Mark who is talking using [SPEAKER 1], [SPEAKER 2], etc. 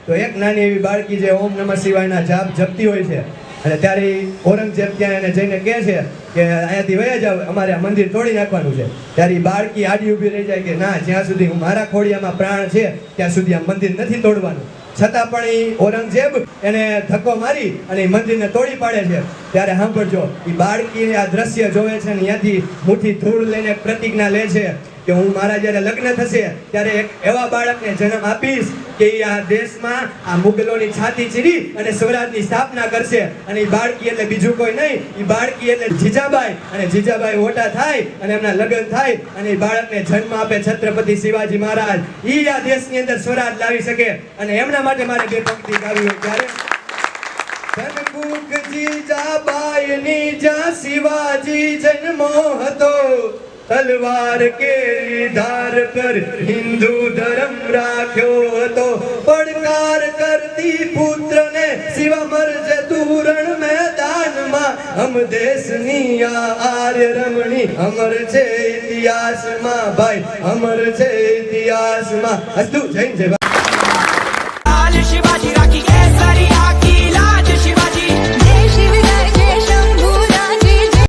[SPEAKER 1] તો એક નાની એવી બાળકી જે ઓમ નમઃ શિવાયના જાપ જપતી હોય છે અને ત્યારે ઔરંગઝેબ ત્યાં એને જઈને કહે છે કે અહીંયાથી વયા જાવ, અમારે આ મંદિર તોડી નાખવાનું છે. ત્યારે બાળકી આડી ઊભી રહી જાય કે ના, જ્યાં સુધી મારા ખોડિયામાં પ્રાણ છે ત્યાં સુધી આ મંદિર નથી તોડવાનું. છતાં પણ એ ઔરંગઝેબ એને ધક્કો મારી અને મંદિરને તોડી પાડે છે. ત્યારે સાંભળજો, એ બાળકી આ દ્રશ્ય જોવે છે ને ત્યાંથી મુઠ્ઠી ધૂળ લઈને પ્રતિજ્ઞા લે છે કે હું મારા જ્યારે લગ્ન થશે ત્યારે એક એવા બાળકને જન્મ આપીશ કે આ દેશમાં આ મુગલોની છાતી ચીરી અને સ્વરાજની સ્થાપના કરશે. અને એ બાળકી એટલે બીજું કોઈ નહીં, એ બાળકી એટલે જીજાબાઈ. અને જીજાબાઈ મોટા થાય અને એમના લગ્ન થાય અને એ બાળકને જન્મ આપે છત્રપતિ શિવાજી મહારાજ. એ આ દેશની અંદર સ્વરાજ લાવી શકે. અને એમના માટે મારે બે પંક્તિ ગાવી હોય ત્યારે ધનકુક જીજાબાઈની જ્યાં શિવાજી જન્મો હતો, તલવાર કેરી ધાર પર હિન્દુ ધર્મ રાખ્યો હતો. પડકાર કરતી પુત્રને શિવા મરજે તુરણ મેદાનમાં, હમ દેશની આ આર્ય રમણી અમર છે ઇતિહાસમાં ભાઈ, અમર છે ઇતિહાસમાં. અસ્તુ જય જય.